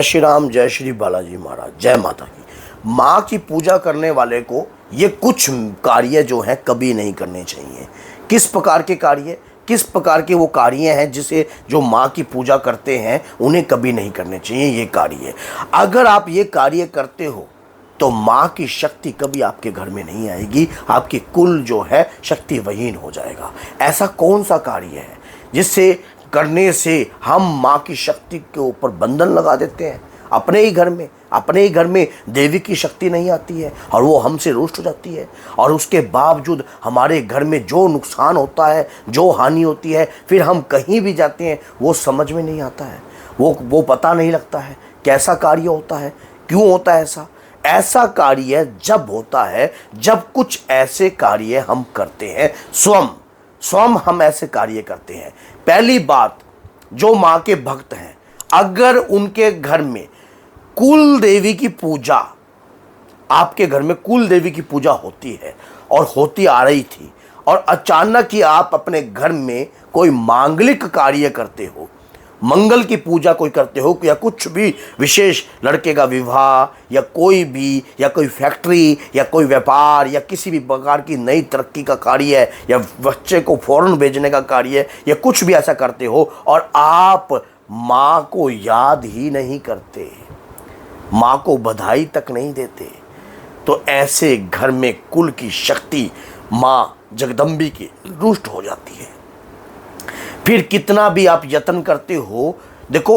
जय श्री राम, जय श्री बालाजी महाराज, जय माता की। माँ की पूजा करने वाले को ये कुछ कार्य जो है कभी नहीं करने चाहिए। किस प्रकार के कार्य, किस प्रकार के वो कार्य हैं जिसे जो माँ की पूजा करते हैं उन्हें कभी नहीं करने चाहिए ये कार्य। अगर आप ये कार्य करते हो तो माँ की शक्ति कभी आपके घर में नहीं आएगी, आपकी कुल जो है शक्तिविहीन हो जाएगा। ऐसा कौन सा कार्य है जिससे करने से हम माँ की शक्ति के ऊपर बंधन लगा देते हैं? अपने ही घर में देवी की शक्ति नहीं आती है और वो हमसे रुष्ट हो जाती है, और उसके बावजूद हमारे घर में जो नुकसान होता है, जो हानि होती है, फिर हम कहीं भी जाते हैं वो समझ में नहीं आता है, वो पता नहीं लगता है कैसा कार्य होता है, क्यों होता है ऐसा कार्य जब होता है जब कुछ ऐसे कार्य हम करते हैं, स्वयं हम ऐसे कार्य करते हैं। पहली बात, जो माँ के भक्त हैं, अगर उनके घर में कुल देवी की पूजा, आपके घर में कुल देवी की पूजा होती है और होती आ रही थी, और अचानक ही आप अपने घर में कोई मांगलिक कार्य करते हो, मंगल की पूजा कोई करते हो, या कुछ भी विशेष लड़के का विवाह या कोई फैक्ट्री या कोई व्यापार या किसी भी प्रकार की नई तरक्की का कार्य है, या बच्चे को फॉरेन भेजने का कार्य है, या कुछ भी ऐसा करते हो और आप माँ को याद ही नहीं करते, माँ को बधाई तक नहीं देते, तो ऐसे घर में कुल की शक्ति माँ जगदम्बी की रुष्ट हो जाती है। फिर कितना भी आप यत्न करते हो, देखो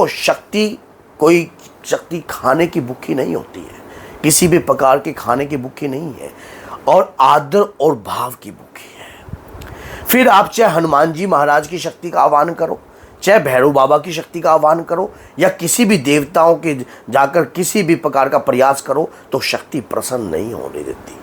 कोई शक्ति खाने की भूखी नहीं होती है, किसी भी प्रकार के खाने की भूखी नहीं है, और आदर और भाव की भूखी है। फिर आप चाहे हनुमान जी महाराज की शक्ति का आह्वान करो, चाहे भैरव बाबा की शक्ति का आह्वान करो, या किसी भी देवताओं के जाकर किसी भी प्रकार का प्रयास करो, तो शक्ति प्रसन्न नहीं होने देती।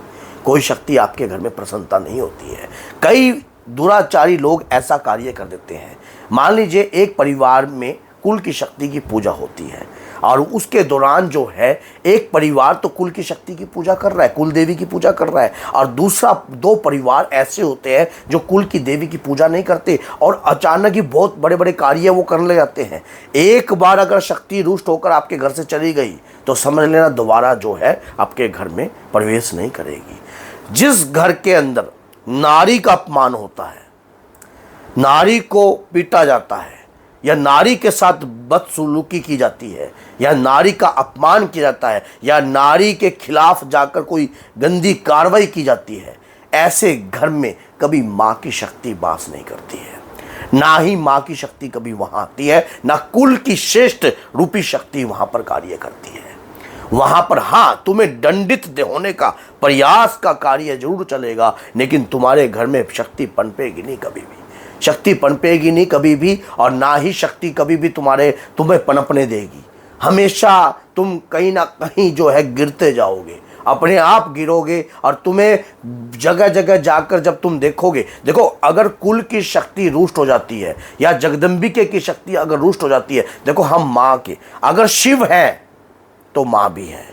कोई शक्ति आपके घर में प्रसन्नता नहीं होती है। कई दुराचारी लोग ऐसा कार्य कर देते हैं। मान लीजिए एक परिवार में कुल की शक्ति की पूजा होती है, और उसके दौरान जो है एक परिवार तो कुल की शक्ति की पूजा कर रहा है, कुल देवी की पूजा कर रहा है, और दूसरा दो परिवार ऐसे होते हैं जो कुल की देवी की पूजा नहीं करते, और अचानक ही बहुत बड़े बड़े कार्य वो करने जाते हैं। एक बार अगर शक्ति रुष्ट होकर आपके घर से चली गई तो समझ लेना दोबारा जो है आपके घर में प्रवेश नहीं करेगी। जिस घर के अंदर नारी का अपमान होता है, नारी को पीटा जाता है, या नारी के साथ बदसलूकी की जाती है, या नारी का अपमान किया जाता है, या नारी के खिलाफ जाकर कोई गंदी कार्रवाई की जाती है, ऐसे घर में कभी माँ की शक्ति वास नहीं करती है। ना ही माँ की शक्ति कभी वहाँ आती है, ना कुल की श्रेष्ठ रूपी शक्ति वहाँ पर कार्य करती है। वहाँ पर हाँ, तुम्हें दंडित होने का प्रयास का कार्य जरूर चलेगा, लेकिन तुम्हारे घर में शक्ति पनपेगी नहीं कभी भी, शक्ति पनपेगी नहीं कभी भी, और ना ही शक्ति कभी भी तुम्हें पनपने देगी। हमेशा तुम कहीं ना कहीं जो है गिरते जाओगे, अपने आप गिरोगे, और तुम्हें जगह जगह जाकर जब तुम देखोगे, देखो अगर कुल की शक्ति रुष्ट हो जाती है, या जगदम्बिके की शक्ति अगर रुष्ट हो जाती है, देखो हम माँ के, अगर शिव है तो माँ भी है,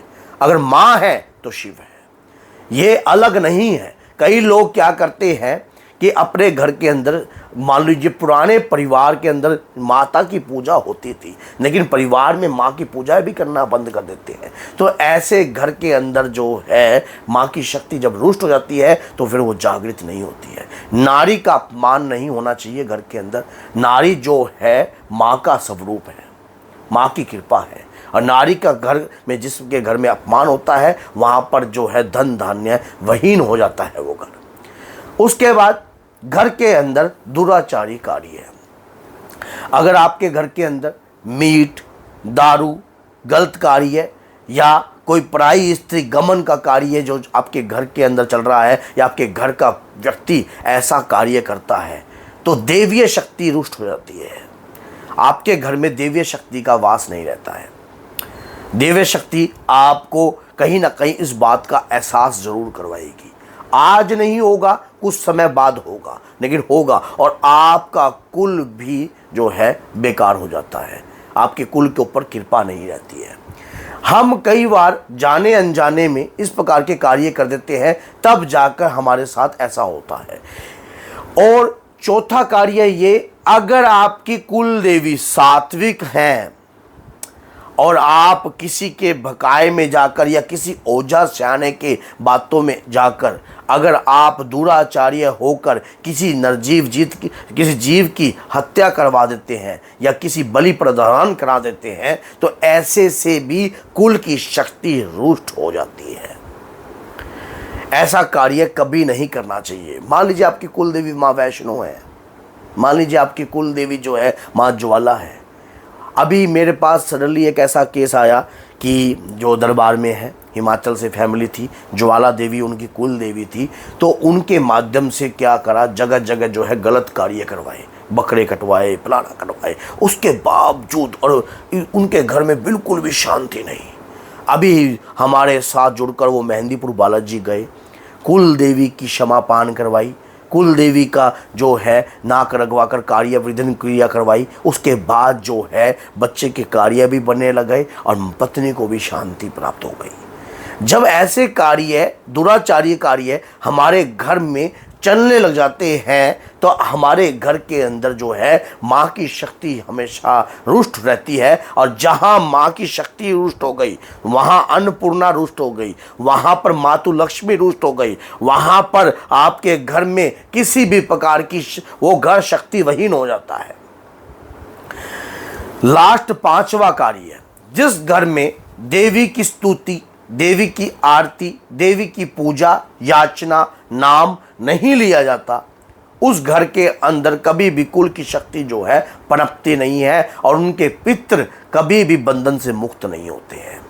अगर माँ है तो शिव है, ये अलग नहीं है। कई लोग क्या करते हैं कि अपने घर के अंदर, मान लीजिए पुराने परिवार के अंदर माता की पूजा होती थी, लेकिन परिवार में माँ की पूजा भी करना बंद कर देते हैं, तो ऐसे घर के अंदर जो है माँ की शक्ति जब रुष्ट हो जाती है तो फिर वो जागृत नहीं होती है। नारी का अपमान नहीं होना चाहिए घर के अंदर। नारी जो है माँ का स्वरूप है, माँ की कृपा है, और नारी का घर में, जिसके घर में अपमान होता है, वहाँ पर जो है धन धान्य वहीन हो जाता है वो घर। उसके बाद घर के अंदर दुराचारी कार्य है। अगर आपके घर के अंदर मीट, दारू, गलत कार्य, या कोई पराई स्त्री गमन का कार्य जो आपके घर के अंदर चल रहा है, या आपके घर का व्यक्ति ऐसा कार्य करता है, तो देवीय शक्ति रुष्ट हो जाती है। आपके घर में देवीय शक्ति का वास नहीं रहता है। देवीय शक्ति आपको कहीं ना कहीं इस बात का एहसास जरूर करवाएगी। आज नहीं होगा, कुछ समय बाद होगा, लेकिन होगा, और आपका कुल भी जो है बेकार हो जाता है, आपके कुल के ऊपर कृपा नहीं रहती है। हम कई बार जाने अनजाने में इस प्रकार के कार्य कर देते हैं, तब जाकर हमारे साथ ऐसा होता है। और चौथा कार्य ये, अगर आपकी कुल देवी सात्विक हैं और आप किसी के भकाए में जाकर या किसी ओझा सियाने के बातों में जाकर अगर आप दुराचार्य होकर किसी किसी जीव की हत्या करवा देते हैं या किसी बलि प्रदान करा देते हैं तो ऐसे से भी कुल की शक्ति रुष्ट हो जाती है। ऐसा कार्य कभी नहीं करना चाहिए। मान लीजिए आपकी कुल देवी माँ वैष्णो है, मान लीजिए आपकी कुल देवी जो है माँ ज्वाला है। अभी मेरे पास सडनली एक ऐसा केस आया कि जो दरबार में है, हिमाचल से फैमिली थी, ज्वाला देवी उनकी कुल देवी थी, तो उनके माध्यम से क्या करा, जगह जगह जो है गलत कार्य करवाए, बकरे कटवाए, फलाना कटवाए, उसके बावजूद और उनके घर में बिल्कुल भी शांति नहीं। अभी हमारे साथ जुड़कर वो मेहंदीपुर बालाजी गए, कुल देवी की क्षमा पान करवाई, कुल देवी का जो है नाक रगवाकर कार्य विधिन क्रिया करवाई, उसके बाद जो है बच्चे के कार्य भी बनने लगे और पत्नी को भी शांति प्राप्त हो गई। जब ऐसे कार्य, दुराचारी कार्य हमारे घर में चलने लग जाते हैं तो हमारे घर के अंदर जो है माँ की शक्ति हमेशा रुष्ट रहती है। और जहाँ माँ की शक्ति रुष्ट हो गई वहाँ अन्नपूर्णा रुष्ट हो गई, वहाँ पर मातु लक्ष्मी रुष्ट हो गई, वहाँ पर आपके घर में किसी भी प्रकार की वो घर शक्तिहीन हो जाता है। लास्ट 5वां कार्य, जिस घर में देवी की स्तुति, देवी की आरती, देवी की पूजा याचना नाम नहीं लिया जाता, उस घर के अंदर कभी भी कुल की शक्ति जो है पनपती नहीं है और उनके पितृ कभी भी बंधन से मुक्त नहीं होते हैं।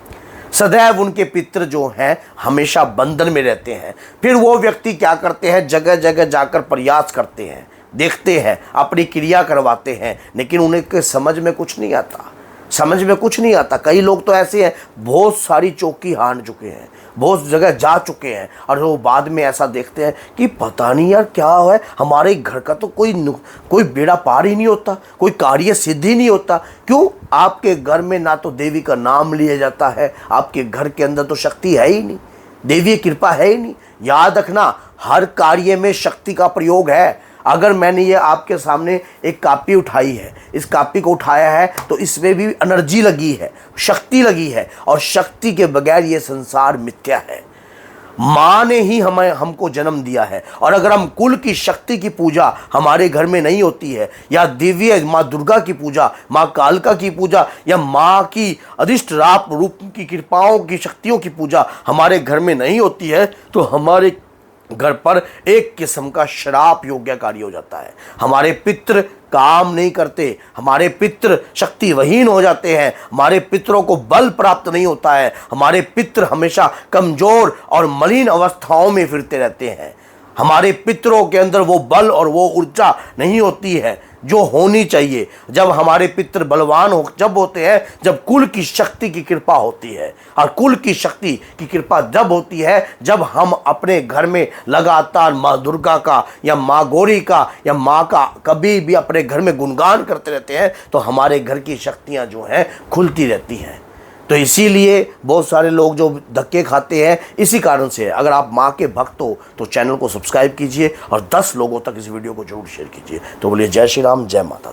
सदैव उनके पितृ जो हैं हमेशा बंधन में रहते हैं। फिर वो व्यक्ति क्या करते हैं, जगह जगह जाकर प्रयास करते हैं, देखते हैं, अपनी क्रिया करवाते हैं, लेकिन उन्हें समझ में कुछ नहीं आता, समझ में कुछ नहीं आता। कई लोग तो ऐसे हैं, बहुत सारी चौकी हार चुके हैं, बहुत जगह जा चुके हैं और वो बाद में ऐसा देखते हैं कि पता नहीं यार क्या है, हमारे घर का तो कोई बेड़ा पार ही नहीं होता, कोई कार्य सिद्ध ही नहीं होता। क्यों? आपके घर में ना तो देवी का नाम लिया जाता है, आपके घर के अंदर तो शक्ति है ही नहीं, देवी कृपा है ही नहीं। याद रखना, हर कार्य में शक्ति का प्रयोग है। अगर मैंने ये आपके सामने एक कापी उठाई है, इस कापी को उठाया है तो इसमें भी एनर्जी लगी है, शक्ति लगी है, और शक्ति के बगैर ये संसार मिथ्या है। माँ ने ही हमको जन्म दिया है, और अगर हम कुल की शक्ति की पूजा हमारे घर में नहीं होती है, या दिव्य माँ दुर्गा की पूजा, माँ कालका की पूजा, या माँ की अधिष्ठ रूप की कृपाओं की शक्तियों की पूजा हमारे घर में नहीं होती है, तो हमारे घर पर एक किस्म का श्राप योग्य कार्य हो जाता है। हमारे पितृ काम नहीं करते, हमारे पितृ शक्तिहीन हो जाते हैं, हमारे पितरों को बल प्राप्त नहीं होता है, हमारे पितृ हमेशा कमजोर और मलिन अवस्थाओं में फिरते रहते हैं। हमारे पितरों के अंदर वो बल और वो ऊर्जा नहीं होती है जो होनी चाहिए। जब हमारे पितृ बलवान जब होते हैं, जब कुल की शक्ति की कृपा होती है, और कुल की शक्ति की कृपा जब होती है जब हम अपने घर में लगातार माँ दुर्गा का या माँ गौरी का या माँ का कभी भी अपने घर में गुणगान करते रहते हैं, तो हमारे घर की शक्तियाँ जो हैं खुलती रहती हैं। तो इसीलिए बहुत सारे लोग जो धक्के खाते हैं इसी कारण से है। अगर आप माँ के भक्त हो तो चैनल को सब्सक्राइब कीजिए और 10 लोगों तक इस वीडियो को जरूर शेयर कीजिए। तो बोलिए जय श्री राम, जय माता।